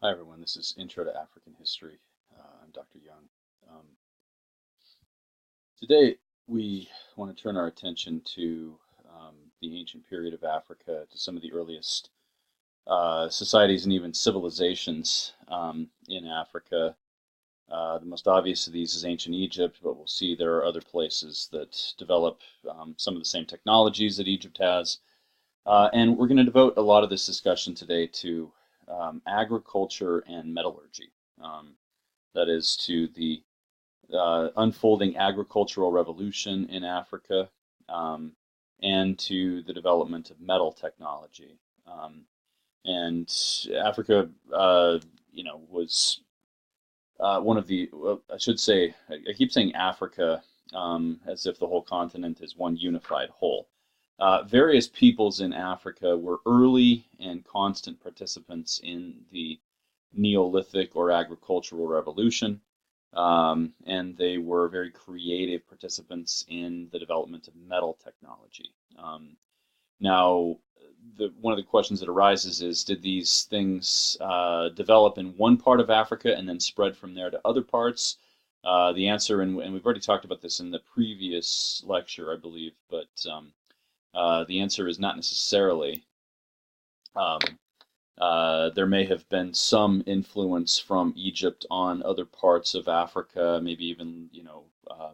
Hi everyone, this is Intro to African History. I'm Dr. Young. Um, Today we want to turn our attention to the ancient period of Africa, to some of the earliest societies and even civilizations in Africa. The most obvious of these is ancient Egypt, but we'll see there are other places that develop some of the same technologies that Egypt has. And we're going to devote a lot of this discussion today to agriculture and metallurgy. That is to the unfolding agricultural revolution in Africa and to the development of metal technology. And Africa, was one of the, well, I should say, I keep saying Africa as if the whole continent is one unified whole. Various peoples in Africa were early and constant participants in the Neolithic or agricultural revolution, and they were very creative participants in the development of metal technology. Now, one of the questions that arises is, did these things develop in one part of Africa and then spread from there to other parts? The answer, and we've already talked about this in the previous lecture, I believe, but the answer is not necessarily. There may have been some influence from Egypt on other parts of Africa, maybe even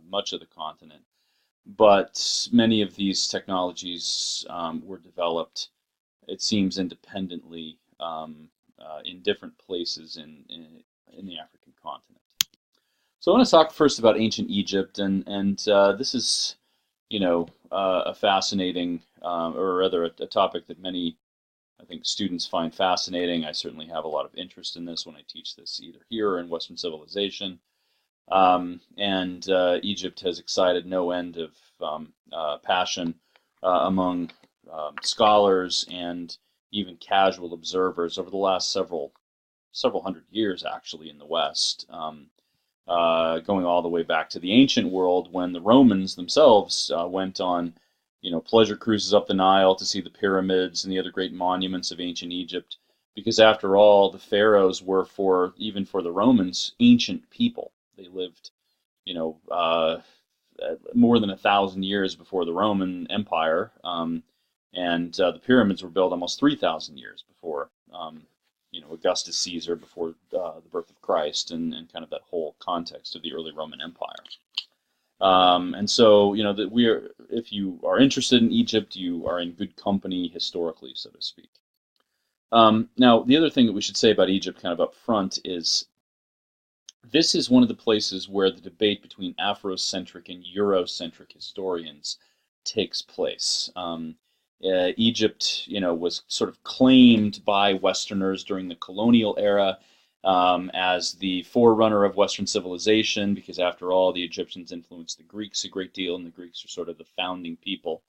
much of the continent. But many of these technologies were developed, it seems, independently in different places in the African continent. So I want to talk first about ancient Egypt, and this is a fascinating, or rather a topic that many, I think, students find fascinating. I certainly have a lot of interest in this when I teach this either here or in Western civilization. And Egypt has excited no end of passion among scholars and even casual observers over the last several hundred years, actually, in the West. Going all the way back to the ancient world, when the Romans themselves went on, pleasure cruises up the Nile to see the pyramids and the other great monuments of ancient Egypt, because after all, the pharaohs were, even for the Romans, ancient people. They lived, more than 1,000 years before the Roman Empire, and the pyramids were built almost 3,000 years before Augustus Caesar, before the birth of Christ, and kind of that whole context of the early Roman Empire. And so, that if you are interested in Egypt, you are in good company historically, so to speak. Now, the other thing that we should say about Egypt kind of up front is this is one of the places where the debate between Afrocentric and Eurocentric historians takes place. Egypt, was sort of claimed by Westerners during the colonial era as the forerunner of Western civilization, because after all, the Egyptians influenced the Greeks a great deal, and the Greeks are sort of the founding people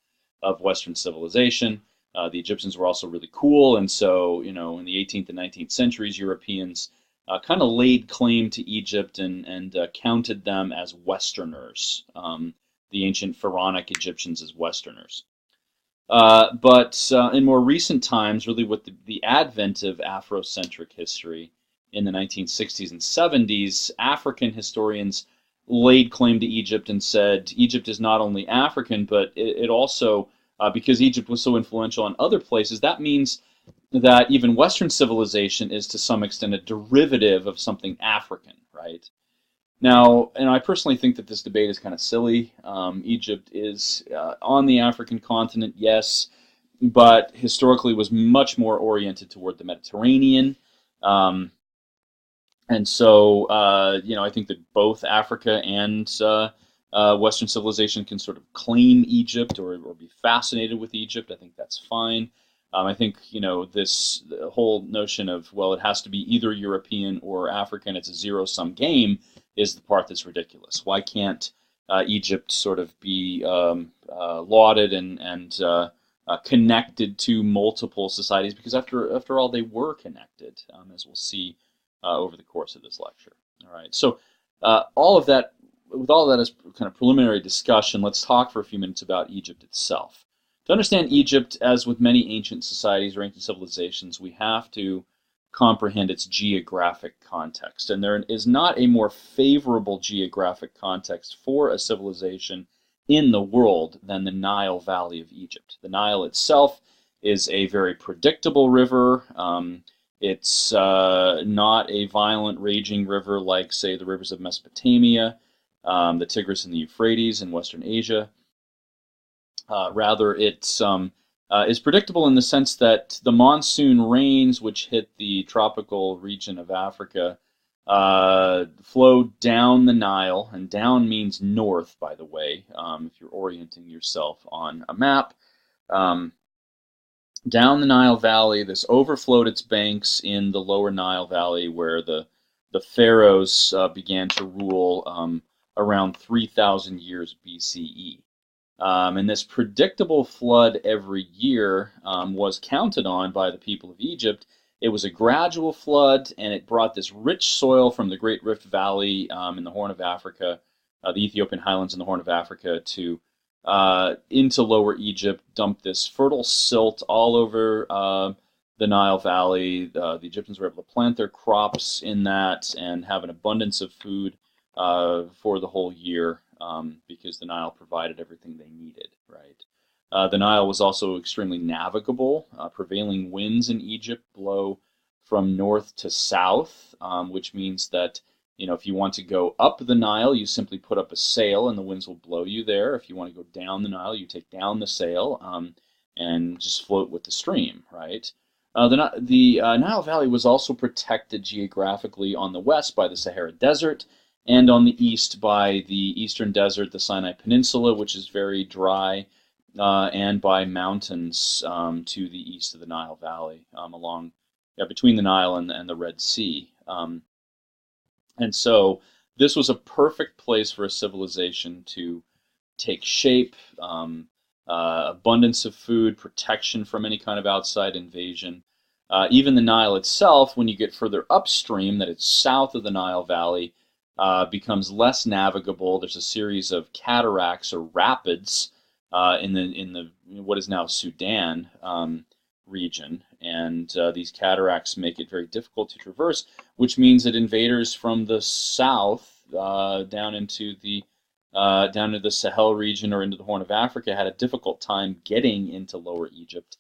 of Western civilization. The Egyptians were also really cool, and so, in the 18th and 19th centuries, Europeans kind of laid claim to Egypt and counted them as Westerners, the ancient pharaonic Egyptians as Westerners. But in more recent times, really with the advent of Afrocentric history in the 1960s and 70s, African historians laid claim to Egypt and said Egypt is not only African, but it also, because Egypt was so influential in other places, that means that even Western civilization is to some extent a derivative of something African, right? Now, and I personally think that this debate is kind of silly. Egypt is on the African continent, yes, but historically was much more oriented toward the Mediterranean. And so, I think that both Africa and Western civilization can sort of claim Egypt or be fascinated with Egypt. I think that's fine. I think, the whole notion of, well, it has to be either European or African, it's a zero-sum game, is the part that's ridiculous. Why can't Egypt sort of be lauded and connected to multiple societies? Because after all, they were connected, as we'll see over the course of this lecture. All right. So with all of that as kind of preliminary discussion, let's talk for a few minutes about Egypt itself. To understand Egypt, as with many ancient societies or ancient civilizations, we have to comprehend its geographic context. And there is not a more favorable geographic context for a civilization in the world than the Nile Valley of Egypt. The Nile itself is a very predictable river. It's not a violent, raging river like, say, the rivers of Mesopotamia, the Tigris and the Euphrates in Western Asia. Rather, it's is predictable in the sense that the monsoon rains, which hit the tropical region of Africa, flow down the Nile, and down means north, by the way, if you're orienting yourself on a map. Down the Nile Valley, this overflowed its banks in the lower Nile Valley, where the pharaohs began to rule around 3,000 years BCE. And this predictable flood every year was counted on by the people of Egypt. It was a gradual flood, and it brought this rich soil from the Great Rift Valley in the Horn of Africa, the Ethiopian highlands in the Horn of Africa, to into Lower Egypt, dumped this fertile silt all over the Nile Valley. The Egyptians were able to plant their crops in that and have an abundance of food for the whole year. Because the Nile provided everything they needed, right? The Nile was also extremely navigable. Prevailing winds in Egypt blow from north to south, which means that, if you want to go up the Nile, you simply put up a sail and the winds will blow you there. If you want to go down the Nile, you take down the sail and just float with the stream, right? The Nile Valley was also protected geographically on the west by the Sahara Desert, and on the east by the eastern desert, the Sinai Peninsula, which is very dry, and by mountains to the east of the Nile Valley, between the Nile and the Red Sea. And so this was a perfect place for a civilization to take shape, abundance of food, protection from any kind of outside invasion. Even the Nile itself, when you get further upstream, that it's south of the Nile Valley, becomes less navigable. There's a series of cataracts or rapids in the what is now Sudan region, and these cataracts make it very difficult to traverse, which means that invaders from the south down into the Sahel region or into the Horn of Africa had a difficult time getting into Lower Egypt.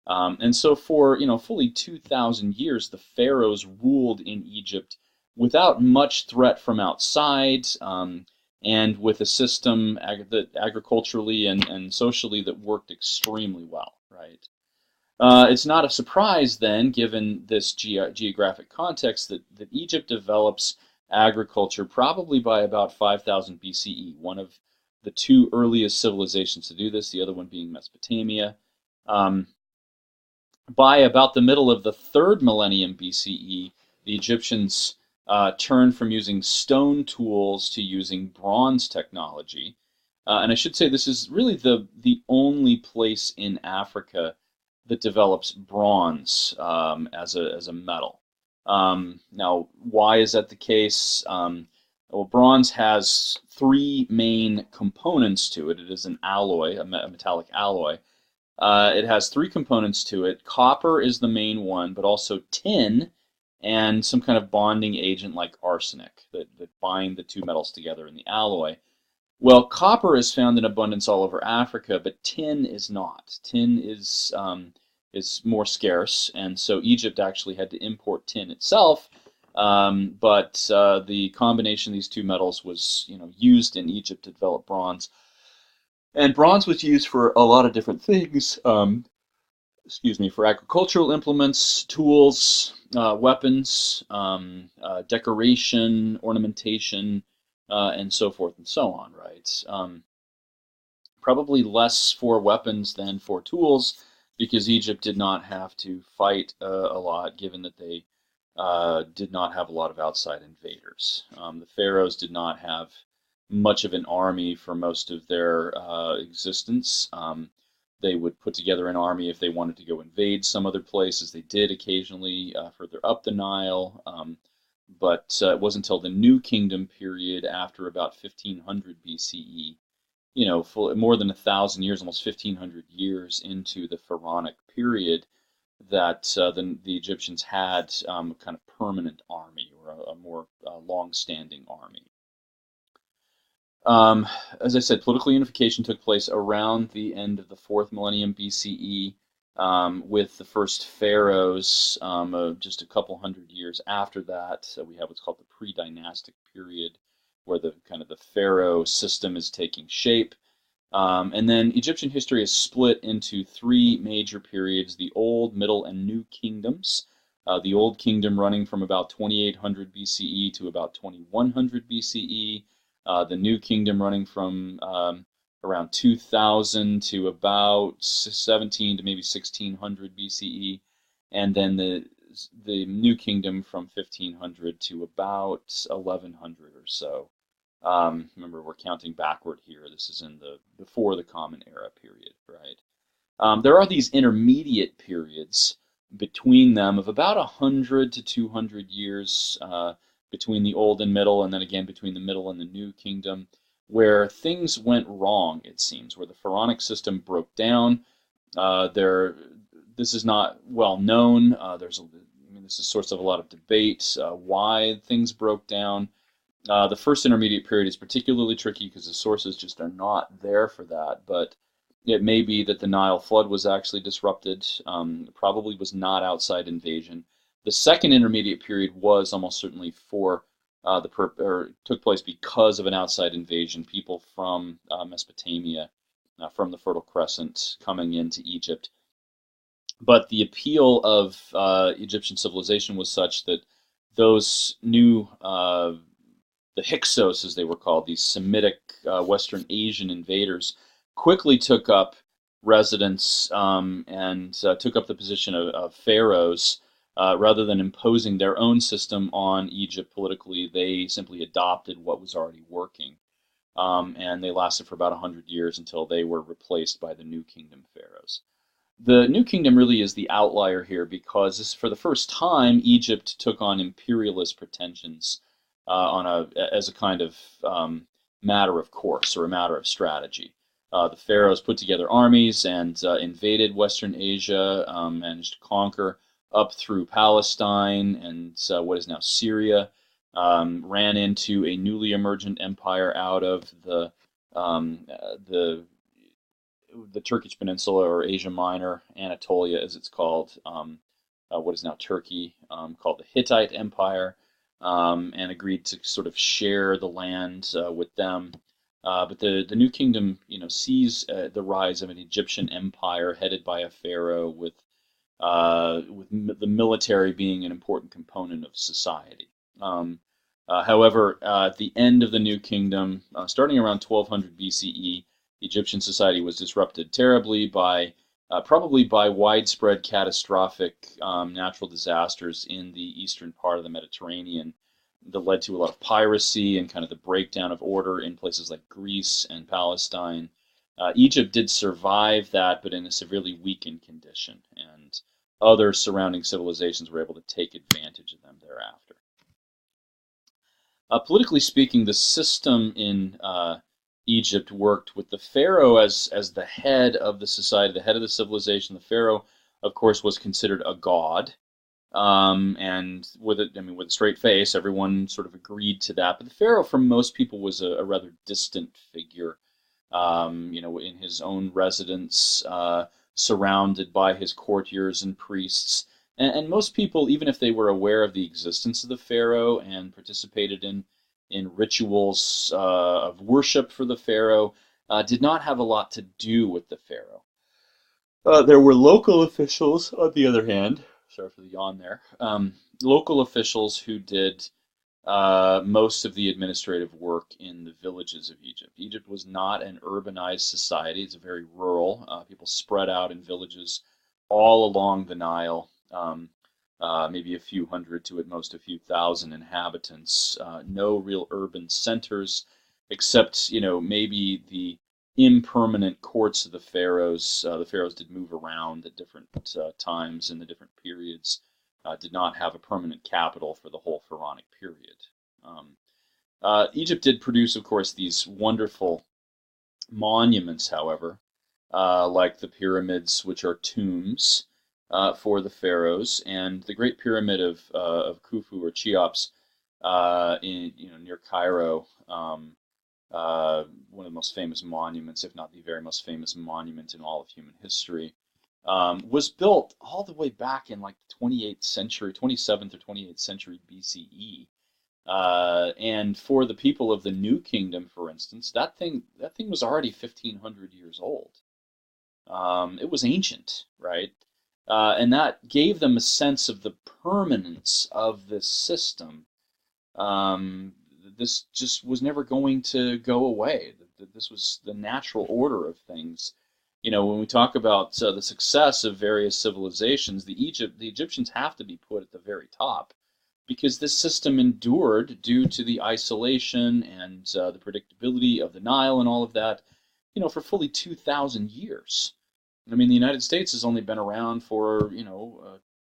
And so for fully 2,000 years, the pharaohs ruled in Egypt without much threat from outside, and with a system that agriculturally and socially that worked extremely well, right? It's not a surprise then, given this geographic context, that Egypt develops agriculture probably by about 5,000 BCE, one of the two earliest civilizations to do this, the other one being Mesopotamia. By about the middle of the 3rd millennium BCE, the Egyptians turned from using stone tools to using bronze technology. And I should say this is really the only place in Africa that develops bronze as a metal. Now, why is that the case? Well, bronze has 3 main components to it. It is an alloy, a metallic alloy. It has 3 components to it. Copper is the main one, but also tin and some kind of bonding agent like arsenic that bind the 2 metals together in the alloy. Well, copper is found in abundance all over Africa, but tin is not. Tin is more scarce, and so Egypt actually had to import tin itself. But the combination of these 2 metals was used in Egypt to develop bronze. And bronze was used for a lot of different things. For agricultural implements, tools, weapons, decoration, ornamentation, and so forth and so on, right? Probably less for weapons than for tools, because Egypt did not have to fight a lot, given that they did not have a lot of outside invaders. The pharaohs did not have much of an army for most of their existence. They would put together an army if they wanted to go invade some other place, as they did occasionally further up the Nile. But it wasn't until the New Kingdom period, after about 1500 BCE, more than 1,000 years, almost 1,500 years into the Pharaonic period, that the Egyptians had a kind of permanent army, or a more long-standing army. As I said, political unification took place around the end of the 4th millennium BCE, with the first pharaohs just a couple hundred years after that. We have what's called the pre-dynastic period, where the kind of the pharaoh system is taking shape. And then Egyptian history is split into 3 major periods: the Old, Middle, and New Kingdoms. The Old Kingdom running from about 2800 BCE to about 2100 BCE. The New Kingdom running from around 2000 to about 17 to maybe 1600 BCE, and then the New Kingdom from 1500 to about 1100 or so. Remember, we're counting backward here. This is in the before the Common Era period, right? There are these intermediate periods between them of about 100 to 200 years between the Old and Middle, and then again between the Middle and the New Kingdom, where things went wrong, it seems, where the pharaonic system broke down. This is not well known. This is source of a lot of debate why things broke down. The first intermediate period is particularly tricky because the sources just are not there for that, but it may be that the Nile flood was actually disrupted. Probably was not outside invasion. The second intermediate period was almost certainly for took place because of an outside invasion. People from Mesopotamia, from the Fertile Crescent, coming into Egypt. But the appeal of Egyptian civilization was such that those new the Hyksos, as they were called, these Semitic Western Asian invaders, quickly took up residence and took up the position of pharaohs. Rather than imposing their own system on Egypt politically, they simply adopted what was already working. And they lasted for about 100 years until they were replaced by the New Kingdom pharaohs. The New Kingdom really is the outlier here because this, for the first time, Egypt took on imperialist pretensions as a kind of matter of course, or a matter of strategy. The pharaohs put together armies and invaded Western Asia, managed to conquer up through Palestine and what is now Syria, ran into a newly emergent empire out of the Turkish Peninsula, or Asia Minor, Anatolia as it's called, what is now Turkey, called the Hittite Empire, and agreed to sort of share the land with them. But the New Kingdom, sees the rise of an Egyptian empire headed by a pharaoh with the military being an important component of society. However, at the end of the New Kingdom, starting around 1200 BCE, Egyptian society was disrupted terribly probably by widespread catastrophic natural disasters in the eastern part of the Mediterranean that led to a lot of piracy and kind of the breakdown of order in places like Greece and Palestine. Egypt did survive that, but in a severely weakened condition, and other surrounding civilizations were able to take advantage of them thereafter. Politically speaking, the system in Egypt worked with the pharaoh as the head of the society, the head of the civilization. The pharaoh, of course, was considered a god, and with a straight face, everyone sort of agreed to that. But the pharaoh, for most people, was a rather distant figure. In his own residence, surrounded by his courtiers and priests. And most people, even if they were aware of the existence of the pharaoh and participated in rituals of worship for the pharaoh, did not have a lot to do with the pharaoh. There were local officials, on the other hand, sorry for the yawn there, local officials who did most of the administrative work in the villages of Egypt. Egypt was not an urbanized society. It's very rural. People spread out in villages all along the Nile, maybe a few hundred to at most a few thousand inhabitants. No real urban centers, except maybe the impermanent courts of the pharaohs. The pharaohs did move around at different times in the different periods. Did not have a permanent capital for the whole pharaonic period. Egypt did produce, of course, these wonderful monuments, however, like the pyramids, which are tombs, for the pharaohs, and the Great Pyramid of Khufu or Cheops, in near Cairo, one of the most famous monuments, if not the very most famous monument in all of human history, was built all the way back in like the 28th century, 27th or 28th century BCE. And for the people of the New Kingdom, for instance, that thing was already 1,500 years old. It was ancient, right? And that gave them a sense of the permanence of this system. Um, this just was never going to go away. This was the natural order of things. When we talk about the success of various civilizations, the Egyptians have to be put at the very top because this system endured due to the isolation and the predictability of the Nile and all of that, for fully 2,000 years. I mean, the United States has only been around for,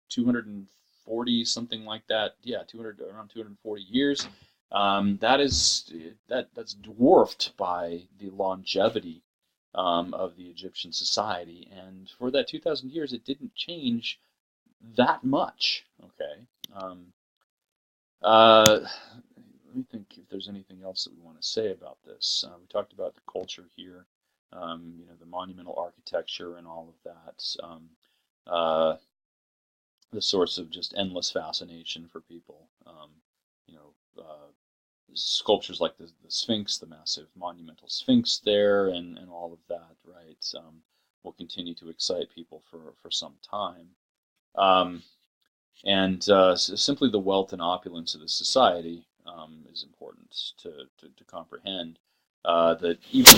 240, something like that. Yeah, around 240 years. That's dwarfed by the longevity of the Egyptian society, and for that 2,000 years, it didn't change that much. Okay. Let me think if there's anything else that we want to say about this. We talked about the culture here, the monumental architecture and all of that. The source of just endless fascination for people. You know, Sculptures like the Sphinx, the massive monumental Sphinx there, and all of that, right, will continue to excite people for some time. And simply the wealth and opulence of the society is important to comprehend. That even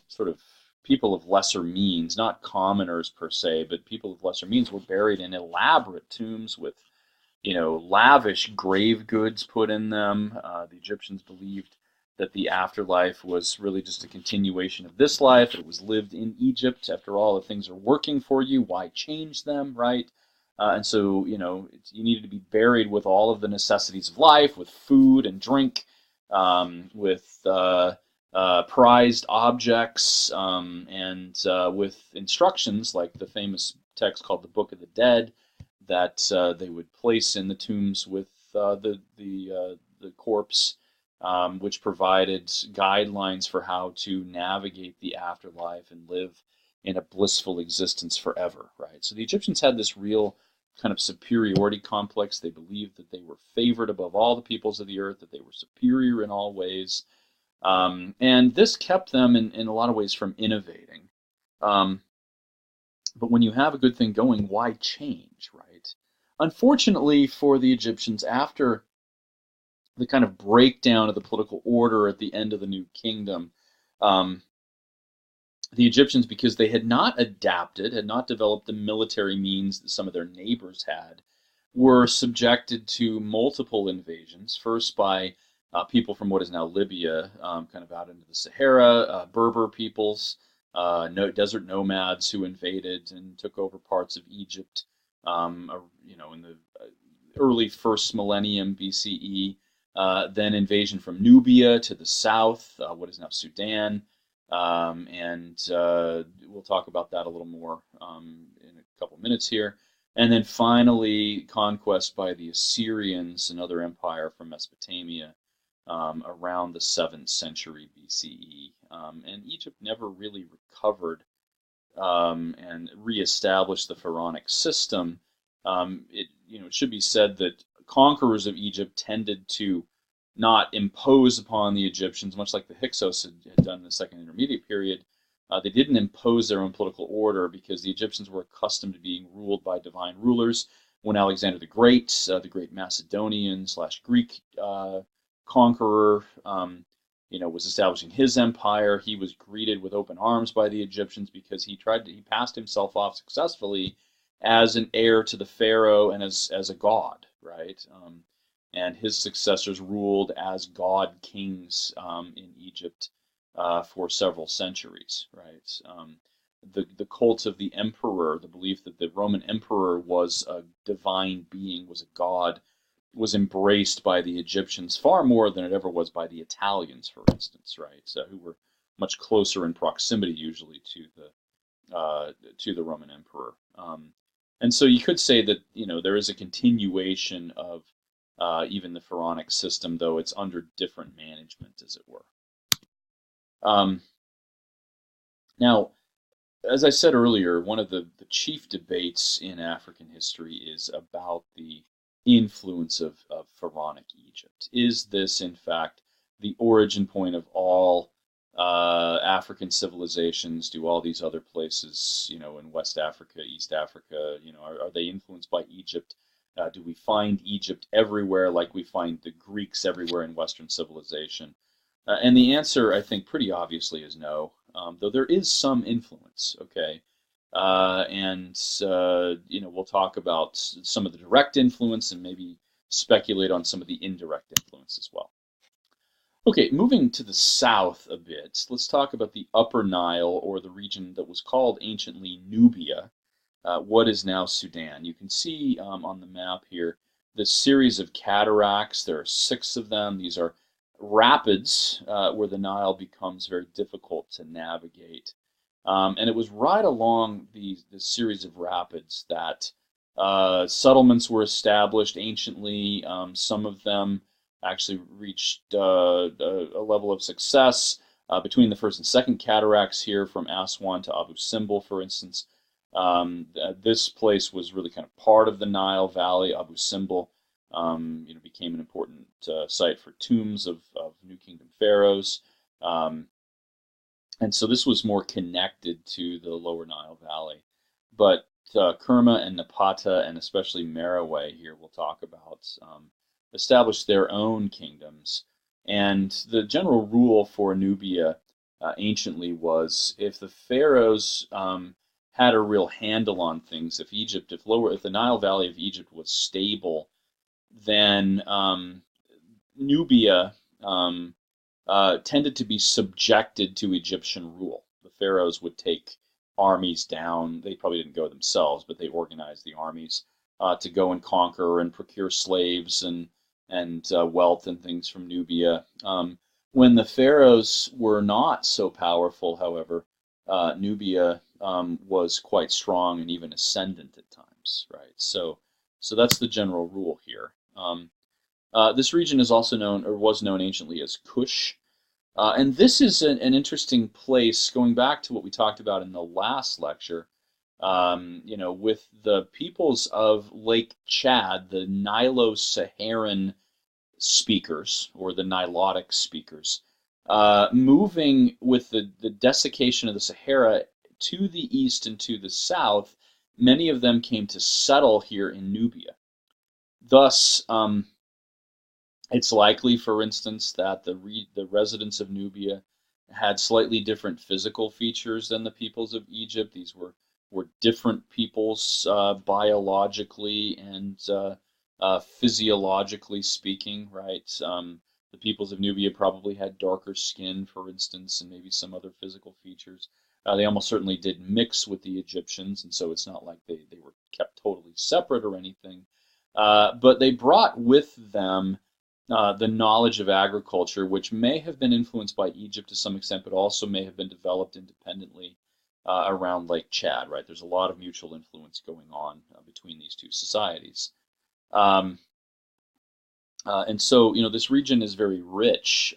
sort of people of lesser means, not commoners per se, but people of lesser means were buried in elaborate tombs with lavish grave goods put in them. The Egyptians believed that the afterlife was really just a continuation of this life. It was lived in Egypt. After all, if things are working for you, why change them, right? And so, you needed to be buried with all of the necessities of life, with food and drink, with prized objects, and with instructions like the famous text called the Book of the Dead that they would place in the tombs with the corpse, which provided guidelines for how to navigate the afterlife and live in a blissful existence forever, right? So the Egyptians had this real kind of superiority complex. They believed that they were favored above all the peoples of the earth, that they were superior in all ways. And this kept them, in a lot of ways, from innovating. But when you have a good thing going, why change, right? Unfortunately for the Egyptians, after the kind of breakdown of the political order at the end of the New Kingdom, the Egyptians, because they had not adapted, had not developed the military means that some of their neighbors had, were subjected to multiple invasions, first by people from what is now Libya, kind of out into the Sahara, Berber peoples, desert nomads who invaded and took over parts of Egypt, in the early first millennium BCE. Then invasion from Nubia to the south, what is now Sudan. And we'll talk about that a little more in a couple minutes here. And then finally, conquest by the Assyrians, another empire from Mesopotamia, around the 7th century BCE. And Egypt never really recovered and reestablished the pharaonic system. It should be said that conquerors of Egypt tended to not impose upon the Egyptians, much like the Hyksos had done in the Second Intermediate Period. They didn't impose their own political order because the Egyptians were accustomed to being ruled by divine rulers. When Alexander the Great Macedonian/Greek conqueror, was establishing his empire, he was greeted with open arms by the Egyptians because he passed himself off successfully as an heir to the pharaoh and as a god, right? And his successors ruled as god kings in Egypt for several centuries, right? The cult of the emperor, the belief that the Roman emperor was a divine being, was a god, was embraced by the Egyptians far more than it ever was by the Italians, for instance, right? Who were much closer in proximity usually to the Roman emperor. And so you could say that there is a continuation of even the pharaonic system, though it's under different management, as it were. Um, Now, as I said earlier, one of the chief debates in African history is about the influence of pharaonic Egypt. Is this, in fact, the origin point of all African civilizations? Do all these other places, in West Africa, East Africa, are they influenced by Egypt? Do we find Egypt everywhere like we find the Greeks everywhere in Western civilization? And the answer, I think, pretty obviously is no, though there is some influence, okay? And we'll talk about some of the direct influence and maybe speculate on some of the indirect influence as well. Okay, moving to the south a bit, let's talk about the Upper Nile, or the region that was called anciently Nubia, what is now Sudan. You can see on the map here the series of cataracts. There are 6 of them. These are rapids where the Nile becomes very difficult to navigate. And it was right along the series of rapids that settlements were established anciently. Some of them actually reached a level of success between the first and second cataracts here, from Aswan to Abu Simbel, for instance. This place was really kind of part of the Nile Valley. Abu Simbel became an important site for tombs of New Kingdom pharaohs. And so this was more connected to the lower Nile Valley. But Kerma and Napata, and especially Merowe here we'll talk about, established their own kingdoms. And the general rule for Nubia anciently was, if the pharaohs had a real handle on things, if the Nile Valley of Egypt was stable, then Nubia tended to be subjected to Egyptian rule. The pharaohs would take armies down. They probably didn't go themselves, but they organized the armies to go and conquer and procure slaves and wealth and things from Nubia. When the pharaohs were not so powerful, however, Nubia was quite strong and even ascendant at times, right? So that's the general rule here. This region is also known, or was known anciently, as Cush. And this is an interesting place, going back to what we talked about in the last lecture, with the peoples of Lake Chad, the Nilo-Saharan speakers, or the Nilotic speakers, moving with the desiccation of the Sahara to the east and to the south. Many of them came to settle here in Nubia. Thus, it's likely, for instance, that the residents of Nubia had slightly different physical features than the peoples of Egypt. These were different peoples biologically and physiologically speaking, right? The peoples of Nubia probably had darker skin, for instance, and maybe some other physical features. They almost certainly did mix with the Egyptians, and so it's not like they were kept totally separate or anything. But they brought with them the knowledge of agriculture, which may have been influenced by Egypt to some extent, but also may have been developed independently around Lake Chad, right? There's a lot of mutual influence going on between these two societies. And so, this region is very rich.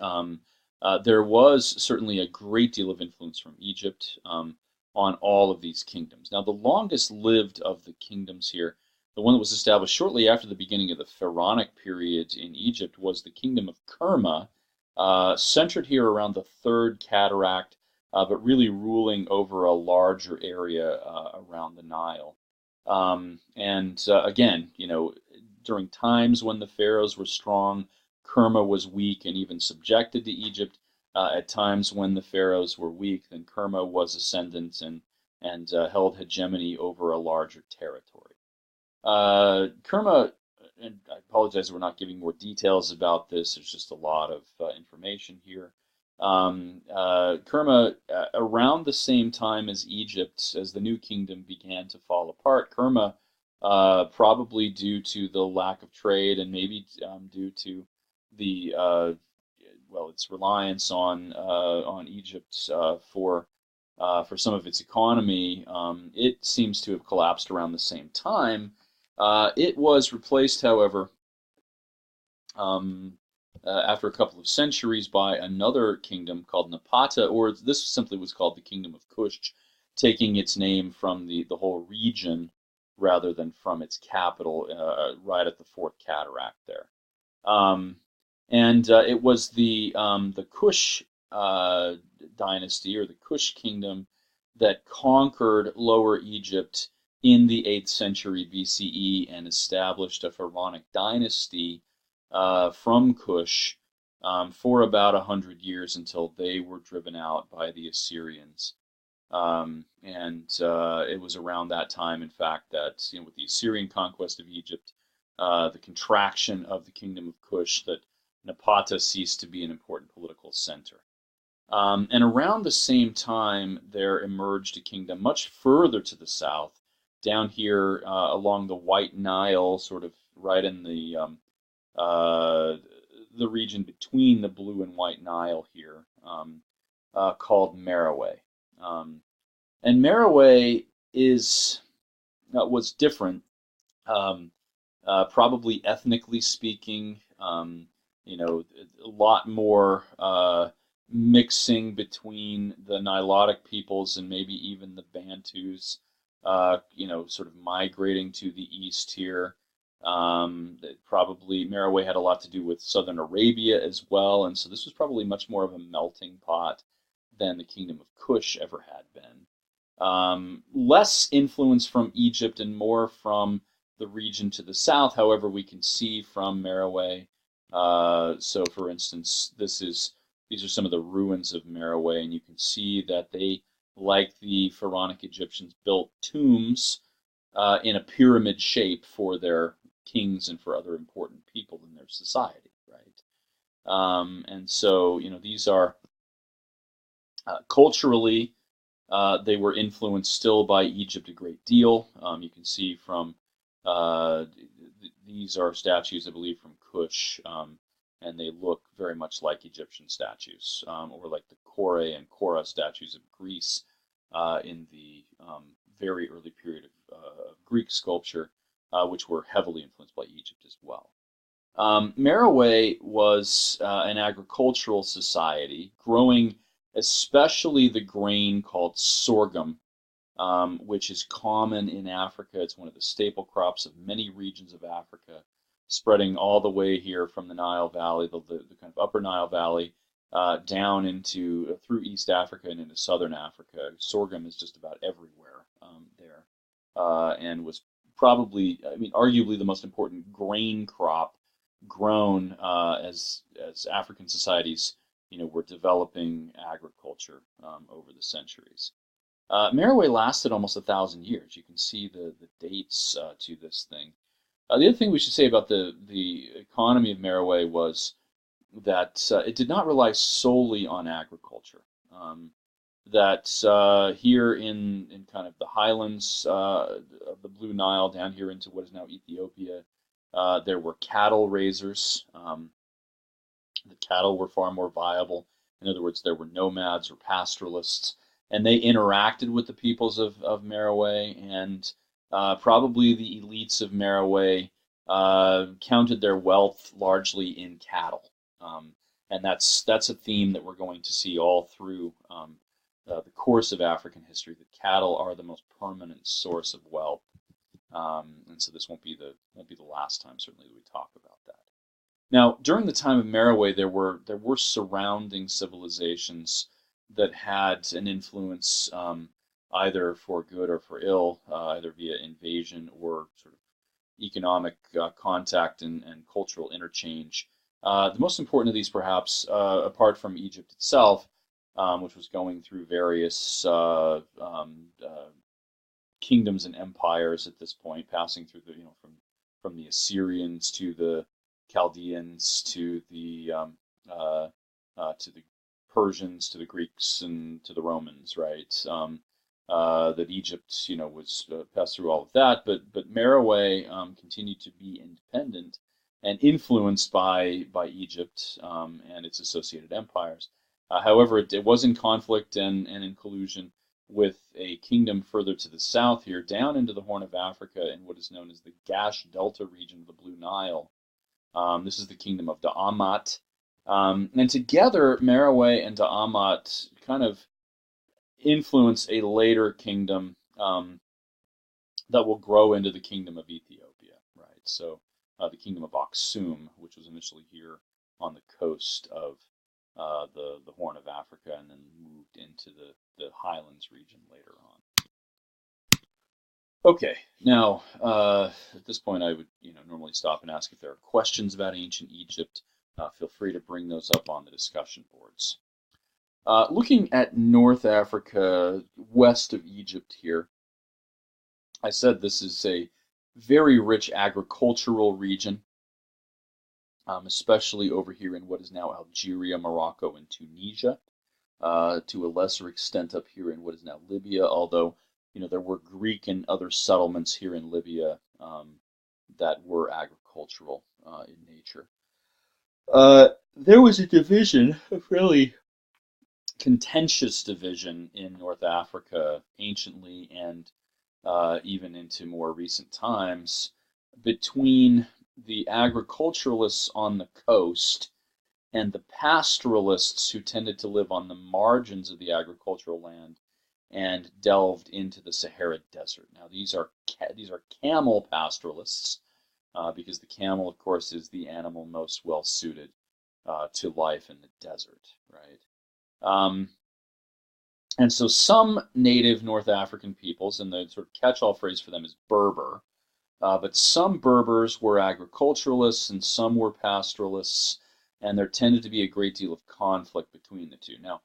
There was certainly a great deal of influence from Egypt on all of these kingdoms. Now, the longest lived of the kingdoms here, the one that was established shortly after the beginning of the Pharaonic period in Egypt, was the kingdom of Kerma, centered here around the third cataract, but really ruling over a larger area around the Nile. Again, during times when the pharaohs were strong, Kerma was weak and even subjected to Egypt. At times when the pharaohs were weak, then Kerma was ascendant and held hegemony over a larger territory. Kerma, and I apologize we're not giving more details about this, there's just a lot of information here. Kerma, around the same time as Egypt, as the New Kingdom began to fall apart, Kerma, probably due to the lack of trade and maybe due to the its reliance on Egypt for for some of its economy, it seems to have collapsed around the same time. It was replaced, however, after a couple of centuries by another kingdom called Napata, or this simply was called the Kingdom of Cush, taking its name from the whole region rather than from its capital, right at the Fourth Cataract there. And it was the Cush dynasty, or the Cush kingdom, that conquered Lower Egypt in the 8th century BCE and established a pharaonic dynasty from Cush for about 100 years until they were driven out by the Assyrians. And it was around that time, in fact, that with the Assyrian conquest of Egypt, the contraction of the kingdom of Cush, that Napata ceased to be an important political center. And around the same time, there emerged a kingdom much further to the south, down here along the White Nile, sort of right in the region between the Blue and White Nile here, called Meroe. And Meroe was different, probably ethnically speaking. A lot more mixing between the Nilotic peoples and maybe even the Bantus, sort of migrating to the east here. Probably Meroe had a lot to do with southern Arabia as well, and so this was probably much more of a melting pot than the kingdom of Cush ever had been. Less influence from Egypt and more from the region to the south. However, we can see from Meroe. So, for instance, these are some of the ruins of Meroe, and you can see that they, like the pharaonic Egyptians, built tombs in a pyramid shape for their kings and for other important people in their society, right? And so, these are culturally, they were influenced still by Egypt a great deal. You can see from these are statues, I believe, from Cush, and they look very much like Egyptian statues, or like the Kore and Kora statues of Greece in the very early period of Greek sculpture, which were heavily influenced by Egypt as well. Meroe was an agricultural society, growing especially the grain called sorghum, which is common in Africa. It's one of the staple crops of many regions of Africa, spreading all the way here from the Nile Valley, the kind of upper Nile Valley, down into through East Africa and into Southern Africa. Sorghum is just about everywhere there, and was probably, arguably the most important grain crop grown as African societies, were developing agriculture over the centuries. Meroe lasted almost 1,000 years. You can see the dates to this thing. The other thing we should say about the economy of Meroe was that it did not rely solely on agriculture. That here in kind of the highlands of the Blue Nile, down here into what is now Ethiopia, there were cattle raisers. The cattle were far more viable. In other words, there were nomads or pastoralists, and they interacted with the peoples of Meroe, and probably the elites of Meroe counted their wealth largely in cattle. And that's a theme that we're going to see all through the course of African history, that cattle are the most permanent source of wealth. And so this won't be the last time, certainly, that we talk about that. Now, during the time of Meroe, there were surrounding civilizations that had an influence, either for good or for ill, either via invasion or sort of economic contact and cultural interchange. The most important of these, perhaps, apart from Egypt itself, which was going through various kingdoms and empires at this point, passing through the from the Assyrians to the Chaldeans to the Persians to the Greeks and to the Romans, right? That Egypt, was passed through all of that, but Meroe continued to be independent and influenced by Egypt and its associated empires. However, it was in conflict and in collusion with a kingdom further to the south here, down into the Horn of Africa in what is known as the Gash Delta region of the Blue Nile. This is the kingdom of Da'amat. And together, Merowe and Da'amat kind of influence a later kingdom that will grow into the kingdom of Ethiopia, right? So the kingdom of Aksum, which was initially here on the coast of the Horn of Africa, and then moved into the Highlands region later on. Okay, now at this point, I would normally stop and ask if there are questions about ancient Egypt. Feel free to bring those up on the discussion boards. Looking at North Africa, west of Egypt here, I said this is a very rich agricultural region, especially over here in what is now Algeria, Morocco, and Tunisia. To a lesser extent up here in what is now Libya, although there were Greek and other settlements here in Libya that were agricultural in nature. There was a division, a really contentious division in North Africa anciently and even into more recent times between the agriculturalists on the coast and the pastoralists who tended to live on the margins of the agricultural land and delved into the Sahara Desert. Now these are camel pastoralists because the camel, of course, is the animal most well suited to life in the desert, right? And so some native North African peoples, and the sort of catch-all phrase for them is Berber, but some Berbers were agriculturalists and some were pastoralists, and there tended to be a great deal of conflict between the two. Now,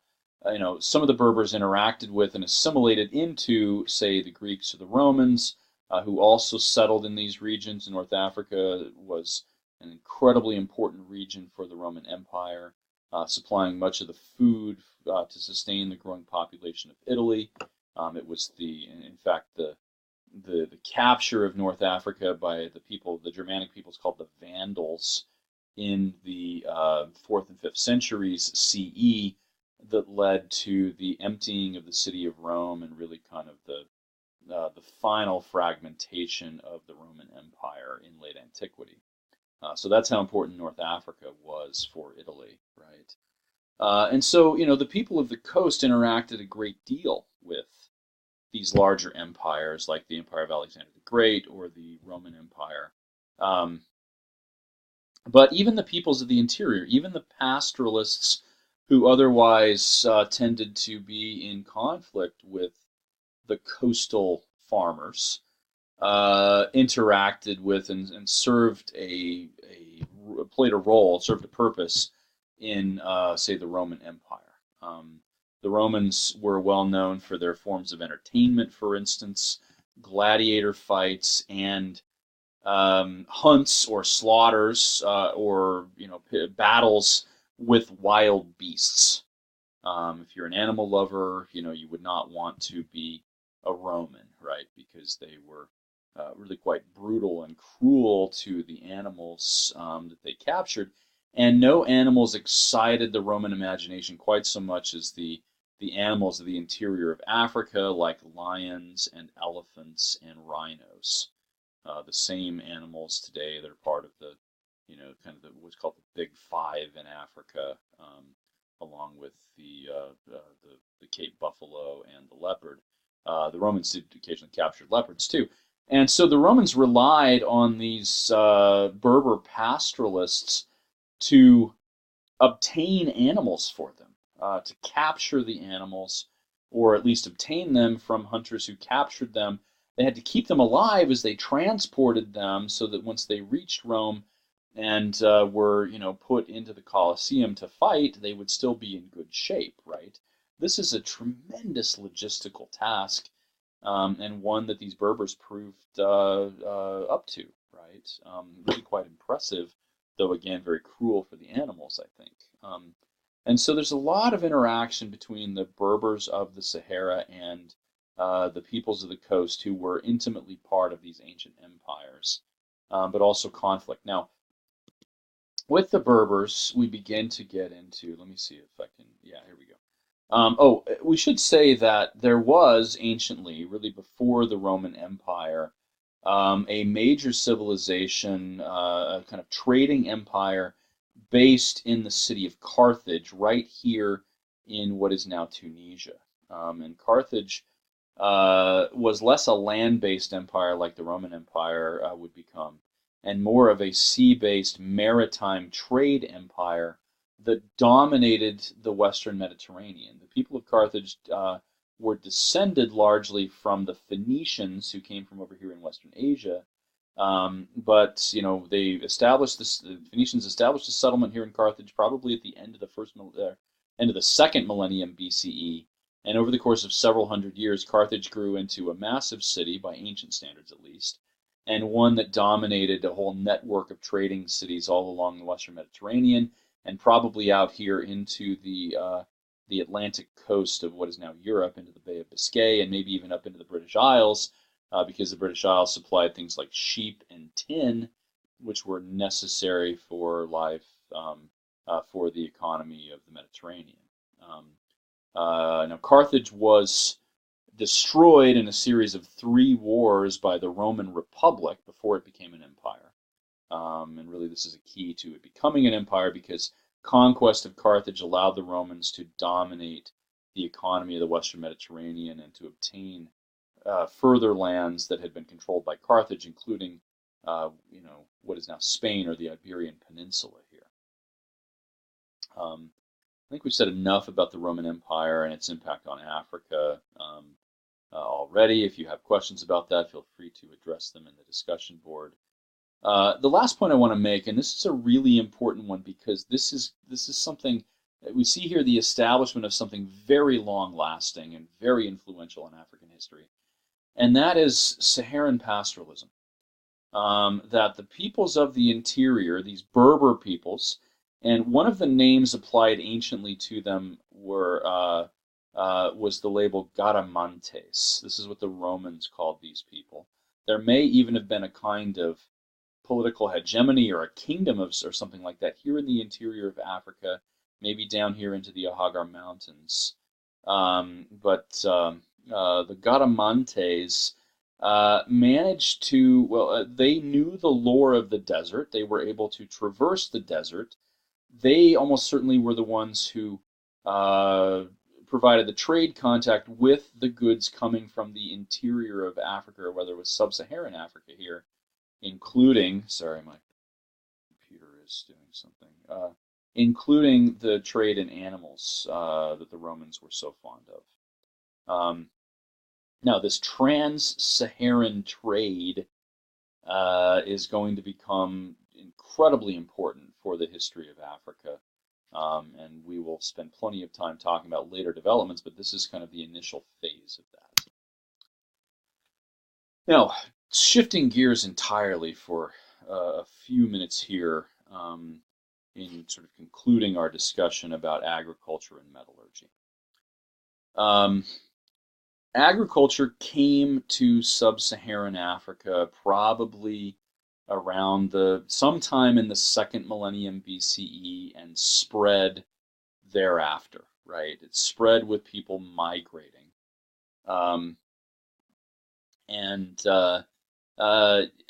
some of the Berbers interacted with and assimilated into, say, the Greeks or the Romans, who also settled in these regions. North Africa was an incredibly important region for the Roman Empire, supplying much of the food to sustain the growing population of Italy. It was in fact, the capture of North Africa by the Germanic peoples called the Vandals in the 4th and 5th centuries CE that led to the emptying of the city of Rome and really kind of the final fragmentation of the Roman Empire in late antiquity. So that's how important North Africa was for Italy, right? And so, the people of the coast interacted a great deal with these larger empires like the Empire of Alexander the Great or the Roman Empire. But even the peoples of the interior, even the pastoralists who otherwise tended to be in conflict with the coastal farmers, interacted with and served played a role, served a purpose in, say, the Roman Empire. The Romans were well known for their forms of entertainment, for instance, gladiator fights and hunts or slaughters or battles with wild beasts. If you're an animal lover, you would not want to be a Roman, right? Because they were really quite brutal and cruel to the animals that they captured. And no animals excited the Roman imagination quite so much as the animals of the interior of Africa, like lions and elephants and rhinos. The same animals today that are part of the, kind of what's called the Big Five in Africa, along with the Cape buffalo and the leopard. The Romans did occasionally capture leopards too. And so the Romans relied on these Berber pastoralists to obtain animals for them, to capture the animals, or at least obtain them from hunters who captured them. They had to keep them alive as they transported them so that once they reached Rome and were, put into the Colosseum to fight, they would still be in good shape, right? This is a tremendous logistical task, and one that these Berbers proved up to, right? Really quite impressive, though again very cruel for the animals, I think. And so there's a lot of interaction between the Berbers of the Sahara and the peoples of the coast who were intimately part of these ancient empires, but also conflict. Now, with the Berbers, we begin to get into, let me see if I can, yeah, here we go. We should say that there was anciently, really before the Roman Empire, a major civilization, a kind of trading empire based in the city of Carthage, right here in what is now Tunisia. And Carthage was less a land-based empire like the Roman Empire would become, and more of a sea-based maritime trade empire that dominated the Western Mediterranean. The people of Carthage were descended largely from the Phoenicians who came from over here in Western Asia. But they established this. The Phoenicians established a settlement here in Carthage, probably at the end of the end of the second millennium BCE. And over the course of several hundred years, Carthage grew into a massive city, by ancient standards at least, and one that dominated a whole network of trading cities all along the Western Mediterranean, and probably out here into the Atlantic coast of what is now Europe, into the Bay of Biscay, and maybe even up into the British Isles, because the British Isles supplied things like sheep and tin, which were necessary for life, for the economy of the Mediterranean. Now, Carthage was destroyed in a series of 3 wars by the Roman Republic before it became an empire. And really, this is a key to it becoming an empire, because conquest of Carthage allowed the Romans to dominate the economy of the Western Mediterranean and to obtain further lands that had been controlled by Carthage, including what is now Spain, or the Iberian Peninsula here. I think we've said enough about the Roman Empire and its impact on Africa already. If you have questions about that, feel free to address them in the discussion board. The last point I want to make, and this is a really important one, because this is something that we see here, the establishment of something very long-lasting and very influential in African history, and that is Saharan pastoralism. That the peoples of the interior, these Berber peoples, and one of the names applied anciently to them was the label Garamantes. This is what the Romans called these people. There may even have been a kind of political hegemony or a kingdom or something like that here in the interior of Africa, maybe down here into the Ahagar Mountains. But the Garamantes managed to, they knew the lore of the desert. They were able to traverse the desert. They almost certainly were the ones who provided the trade contact with the goods coming from the interior of Africa, or whether it was sub-Saharan Africa here, including, sorry, my computer is doing something, including the trade in animals that the Romans were so fond of. Now, this trans-Saharan trade is going to become incredibly important for the history of Africa, and we will spend plenty of time talking about later developments, but this is kind of the initial phase of that. Now, shifting gears entirely for a few minutes here, in sort of concluding our discussion about agriculture and metallurgy. Agriculture came to sub-Saharan Africa probably around sometime in the second millennium BCE, and spread thereafter, right? It spread with people migrating.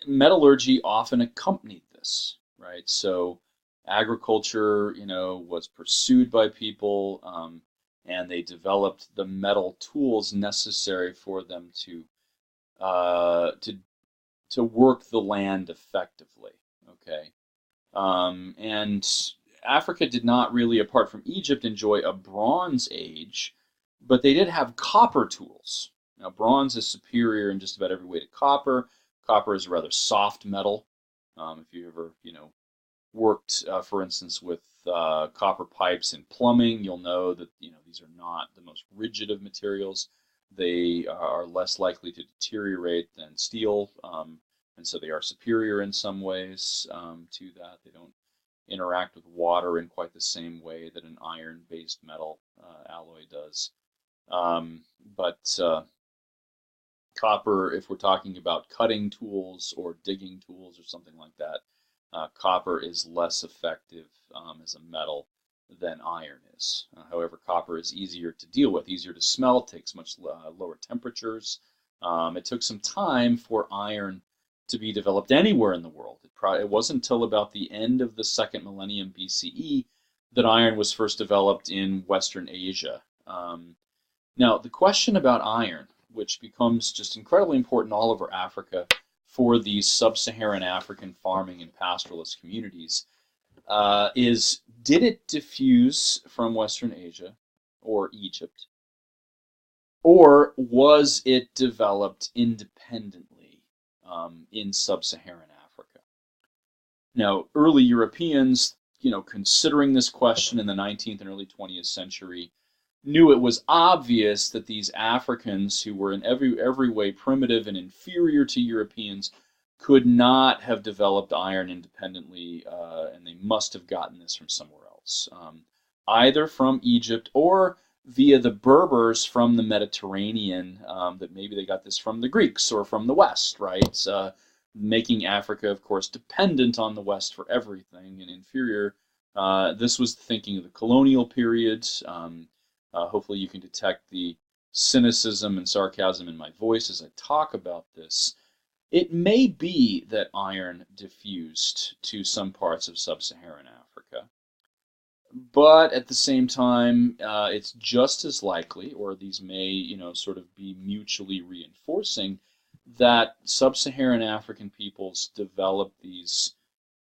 Metallurgy often accompanied this, right? So agriculture, was pursued by people, and they developed the metal tools necessary for them to work the land effectively. Okay, and Africa did not really, apart from Egypt, enjoy a Bronze Age, but they did have copper tools. Now, bronze is superior in just about every way to copper. Copper is a rather soft metal. If you ever, worked, for instance, with copper pipes in plumbing, you'll know that these are not the most rigid of materials. They are less likely to deteriorate than steel, and so they are superior in some ways to that. They don't interact with water in quite the same way that an iron-based metal alloy does. But copper, if we're talking about cutting tools or digging tools or something like that, copper is less effective as a metal than iron is. However, copper is easier to deal with, easier to smelt, takes much lower temperatures. It took some time for iron to be developed anywhere in the world. It wasn't until about the end of the second millennium BCE that iron was first developed in Western Asia. Now, the question about iron, which becomes just incredibly important all over Africa for these sub-Saharan African farming and pastoralist communities, is did it diffuse from Western Asia or Egypt, or was it developed independently in sub-Saharan Africa? Now, early Europeans, considering this question in the 19th and early 20th century, knew it was obvious that these Africans, who were in every way primitive and inferior to Europeans, could not have developed iron independently, and they must have gotten this from somewhere else, either from Egypt or via the Berbers from the Mediterranean, that maybe they got this from the Greeks or from the West, right? Making Africa, of course, dependent on the West for everything and inferior. This was the thinking of the colonial period. Hopefully you can detect the cynicism and sarcasm in my voice as I talk about this. It may be that iron diffused to some parts of sub-Saharan Africa, but at the same time, it's just as likely, or these may, sort of be mutually reinforcing, that sub-Saharan African peoples developed these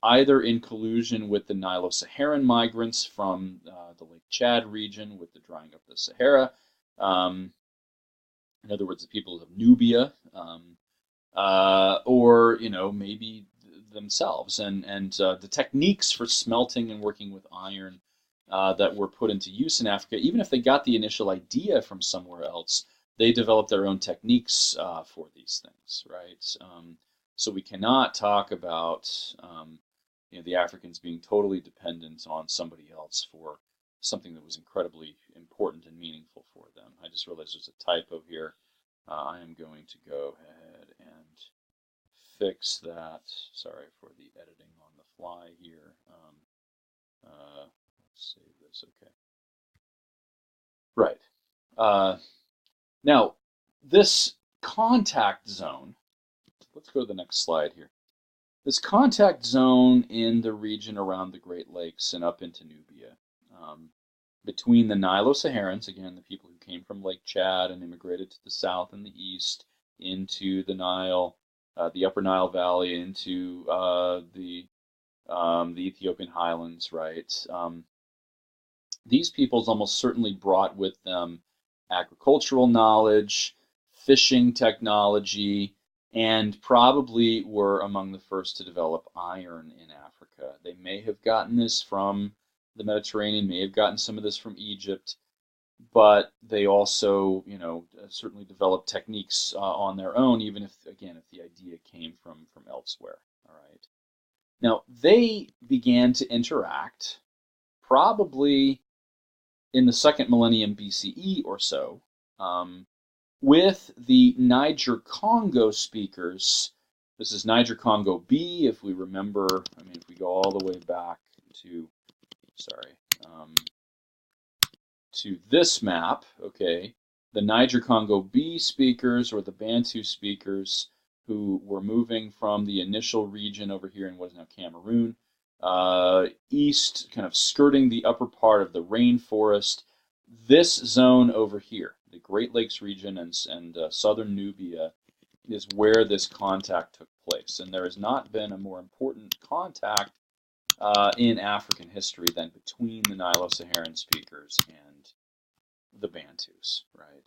either in collusion with the Nilo-Saharan migrants from the Lake Chad region with the drying up of the Sahara. In other words, the people of Nubia, or maybe themselves. And the techniques for smelting and working with iron that were put into use in Africa, even if they got the initial idea from somewhere else, they developed their own techniques for these things, right? So we cannot talk about the Africans being totally dependent on somebody else for something that was incredibly important and meaningful for them. I just realized there's a typo here. I am going to go ahead and fix that. Sorry for the editing on the fly here. Let's save this. Okay. Right. Now, this contact zone, let's go to the next slide here. This contact zone in the region around the Great Lakes and up into Nubia, between the Nilo-Saharans, again, the people who came from Lake Chad and immigrated to the south and the east into the Nile, the Upper Nile Valley, into the Ethiopian highlands, right? These peoples almost certainly brought with them agricultural knowledge, fishing technology, and probably were among the first to develop iron in Africa. They may have gotten this from the Mediterranean, may have gotten some of this from Egypt, but they also, certainly developed techniques on their own, even if, again, if the idea came from elsewhere. All right. Now, they began to interact probably in the second millennium BCE or so, with the Niger-Congo speakers. This is Niger-Congo B, if we remember, if we go all the way back to, to this map, okay, the Niger-Congo B speakers, or the Bantu speakers, who were moving from the initial region over here in what is now Cameroon, east, kind of skirting the upper part of the rainforest. This zone over here, the Great Lakes region and southern Nubia, is where this contact took place. And there has not been a more important contact in African history than between the Nilo-Saharan speakers and the Bantus, right?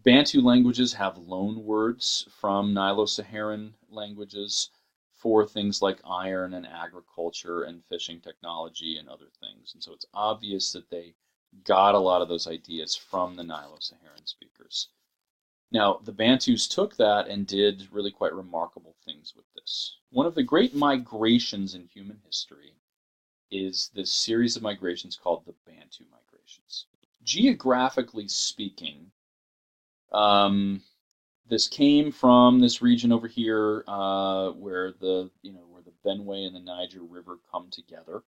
Bantu languages have loan words from Nilo-Saharan languages for things like iron and agriculture and fishing technology and other things. And so it's obvious that they got a lot of those ideas from the Nilo-Saharan speakers. Now, the Bantus took that and did really quite remarkable things with this. One of the great migrations in human history is this series of migrations called the Bantu migrations. Geographically speaking, this came from this region over here, where the Benue and the Niger River come together.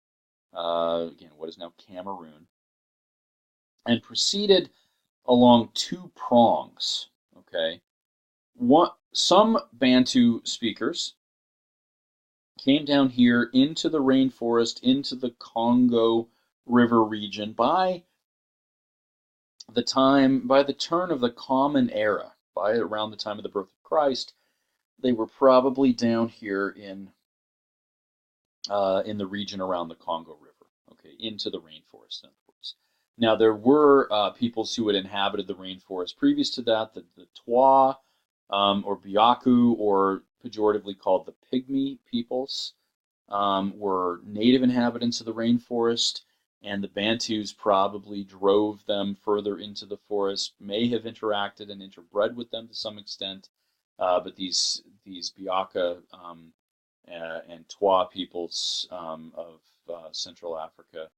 again, what is now Cameroon, and proceeded along two prongs. Okay, some Bantu speakers came down here into the rainforest, into the Congo River region by the turn of the Common Era, by around the time of the birth of Christ. They were probably down here in the region around the Congo River, okay, into the rainforest, in other words. Now, there were peoples who had inhabited the rainforest previous to that, the Twa, or Biaku, or pejoratively called the Pygmy peoples, were native inhabitants of the rainforest, and the Bantus probably drove them further into the forest, may have interacted and interbred with them to some extent, but these Biaka and Twa peoples of Central Africa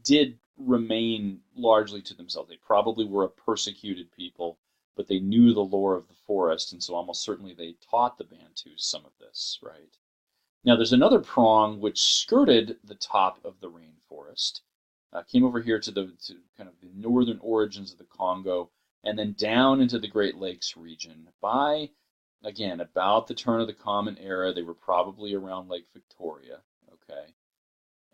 did remain largely to themselves. They probably were a persecuted people, but they knew the lore of the forest, and so almost certainly they taught the Bantus some of this, right? Now, there's another prong which skirted the top of the rainforest, came over here to kind of the northern origins of the Congo, and then down into the Great Lakes region by, again, about the turn of the Common Era. They were probably around Lake Victoria, okay?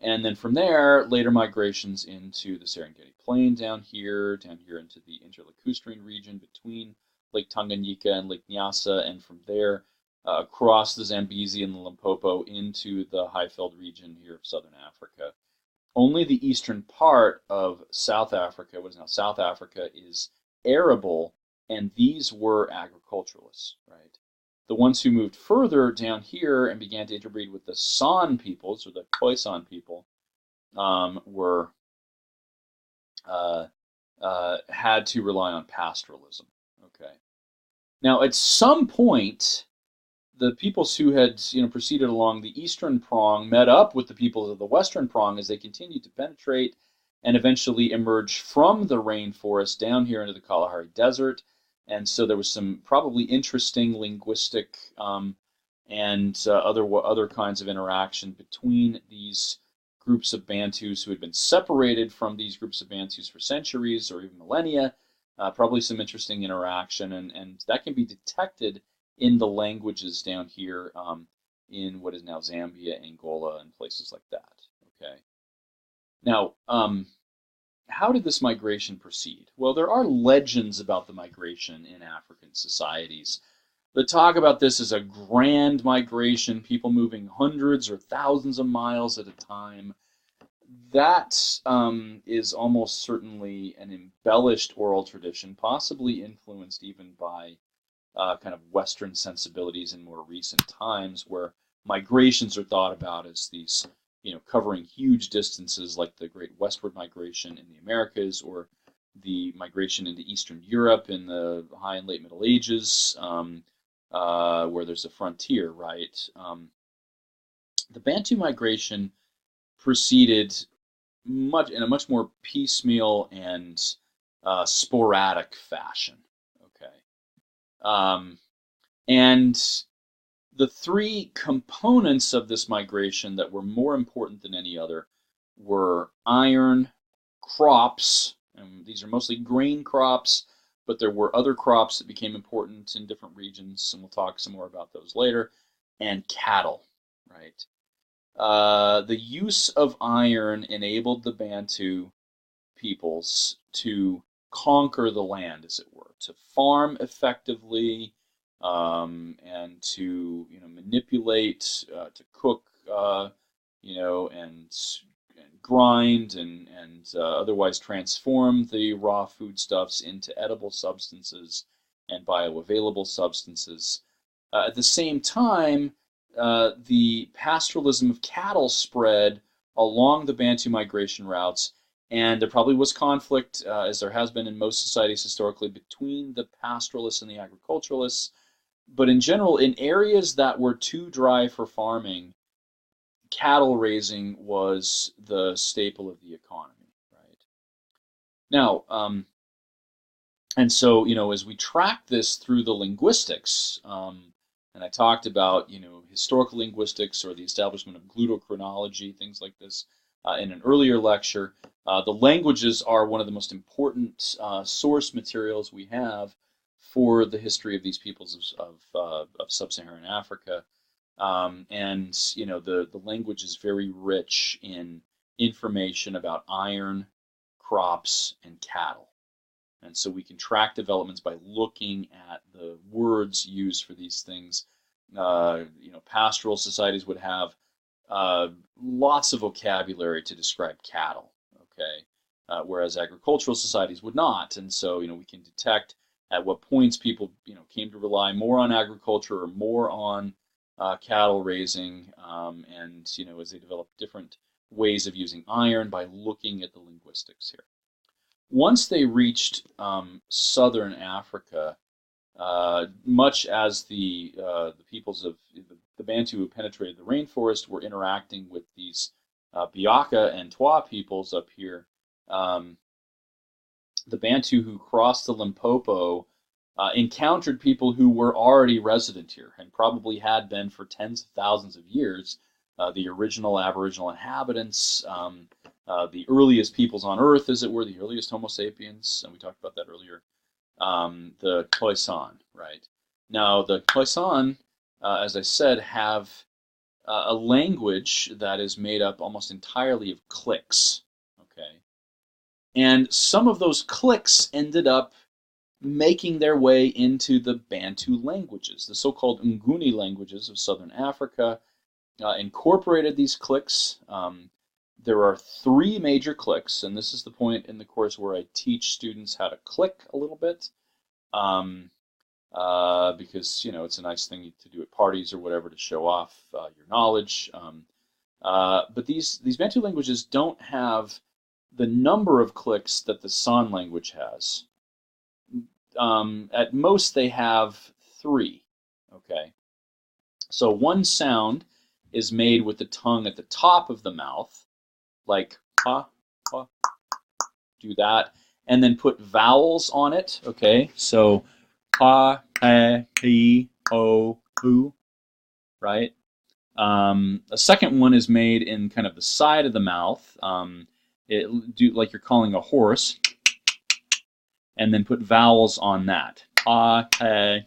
And then from there, later migrations into the Serengeti Plain down here into the interlacustrine region between Lake Tanganyika and Lake Nyasa, and from there across the Zambezi and the Limpopo into the Highveld region here of southern Africa. Only the eastern part of South Africa, what is now South Africa, is arable, and these were agriculturalists, right? The ones who moved further down here and began to interbreed with the San peoples, or the Khoisan people, had to rely on pastoralism. Okay. Now, at some point, the peoples who had proceeded along the eastern prong met up with the peoples of the western prong as they continued to penetrate and eventually emerge from the rainforest down here into the Kalahari Desert. And so there was some probably interesting linguistic and other kinds of interaction between these groups of Bantus who had been separated from these groups of Bantus for centuries or even millennia. Probably some interesting interaction, and that can be detected in the languages down here in what is now Zambia, Angola, and places like that. Okay. Now, how did this migration proceed? Well, there are legends about the migration in African societies that talk about this as a grand migration, people moving hundreds or thousands of miles at a time. That is almost certainly an embellished oral tradition, possibly influenced even by kind of Western sensibilities in more recent times, where migrations are thought about as these, covering huge distances, like the Great Westward Migration in the Americas, or the migration into Eastern Europe in the High and Late Middle Ages, where there's a frontier, right? The Bantu migration proceeded in a much more piecemeal and sporadic fashion. Okay. And the three components of this migration that were more important than any other were iron, crops, and these are mostly grain crops, but there were other crops that became important in different regions, and we'll talk some more about those later, and cattle, right? The use of iron enabled the Bantu peoples to conquer the land, as it were, to farm effectively, and to manipulate, to cook, and grind and otherwise transform the raw foodstuffs into edible substances and bioavailable substances. At the same time, the pastoralism of cattle spread along the Bantu migration routes, and there probably was conflict, as there has been in most societies historically, between the pastoralists and the agriculturalists. But in general, in areas that were too dry for farming, cattle raising was the staple of the economy, right? Now, and so, as we track this through the linguistics, And I talked about, historical linguistics or the establishment of glutochronology, things like this, in an earlier lecture. The languages are one of the most important source materials we have for the history of these peoples of sub-Saharan Africa. And the language is very rich in information about iron, crops, and cattle. And so we can track developments by looking at the words used for these things. Pastoral societies would have lots of vocabulary to describe cattle, okay, whereas agricultural societies would not. And so, we can detect at what points people, came to rely more on agriculture or more on cattle raising, and as they developed different ways of using iron by looking at the linguistics here. Once they reached southern Africa, much as the peoples of the Bantu who penetrated the rainforest were interacting with these Biaka and Twa peoples up here, the Bantu who crossed the Limpopo encountered people who were already resident here and probably had been for tens of thousands of years. The original Aboriginal inhabitants, the earliest peoples on Earth, as it were, the earliest Homo sapiens, and we talked about that earlier, the Khoisan, right? Now, the Khoisan, as I said, have a language that is made up almost entirely of clicks, okay? And some of those clicks ended up making their way into the Bantu languages. The so-called Nguni languages of southern Africa incorporated these clicks. There are 3 major clicks, and this is the point in the course where I teach students how to click a little bit, because it's a nice thing to do at parties or whatever to show off your knowledge. But these Bantu languages don't have the number of clicks that the San language has. At most, they have 3. Okay, so one sound is made with the tongue at the top of the mouth, like ha, ha, do that, and then put vowels on it. Okay, so ha, he, ho, hu, right? A second one is made in kind of the side of the mouth, like you're calling a horse, and then put vowels on that. Ha,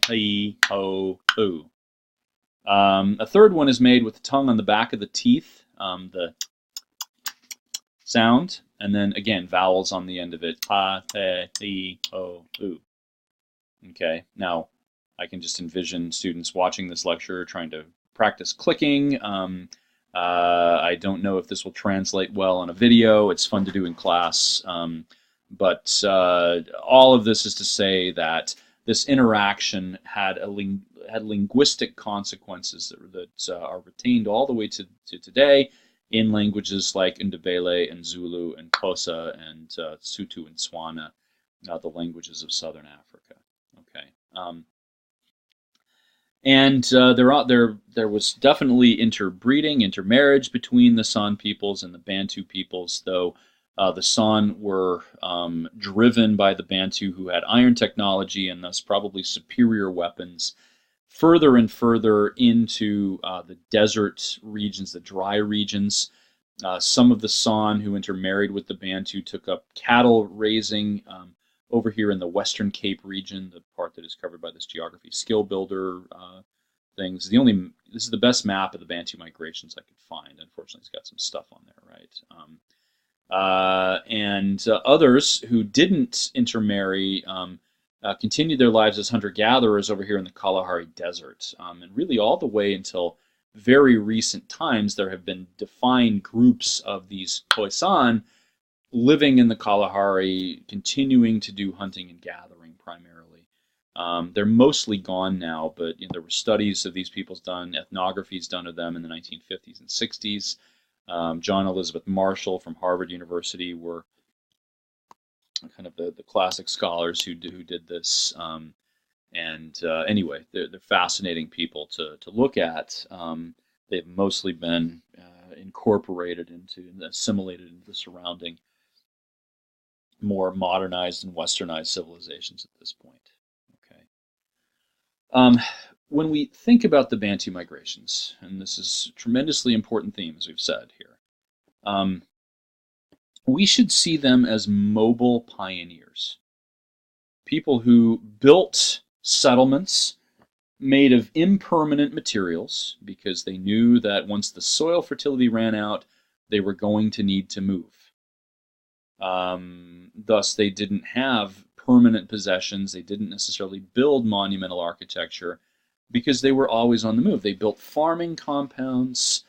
he, ho, hu. A third one is made with the tongue on the back of the teeth, the sound, and then again vowels on the end of it. Ha, he, ho, hu. Okay, now I can just envision students watching this lecture trying to practice clicking. I don't know if this will translate well on a video. It's fun to do in class, but all of this is to say that this interaction had linguistic consequences that are retained all the way to today in languages like Ndebele and Zulu and Xhosa and Sotho and Tswana, the languages of southern Africa. Okay, and there was definitely interbreeding, intermarriage between the San peoples and the Bantu peoples, though. The San were driven by the Bantu, who had iron technology and thus probably superior weapons, further and further into the desert regions, the dry regions. Some of the San who intermarried with the Bantu took up cattle raising over here in the Western Cape region, the part that is covered by this geography skill builder things. This is the best map of the Bantu migrations I could find. Unfortunately, it's got some stuff on there, right? And others who didn't intermarry continued their lives as hunter-gatherers over here in the Kalahari Desert. And really all the way until very recent times, there have been defined groups of these Khoisan living in the Kalahari, continuing to do hunting and gathering primarily. They're mostly gone now, but there were studies of these peoples done, ethnographies done of them in the 1950s and 60s. John Elizabeth Marshall from Harvard University were kind of the classic scholars who did this. Anyway, they're fascinating people to look at. They've mostly been incorporated into and assimilated into the surrounding more modernized and westernized civilizations at this point. Okay. when we think about the Bantu migrations, and this is a tremendously important theme, as we've said here, we should see them as mobile pioneers. People who built settlements made of impermanent materials because they knew that once the soil fertility ran out, they were going to need to move. Thus, they didn't have permanent possessions. They didn't necessarily build monumental architecture because they were always on the move. They built farming compounds.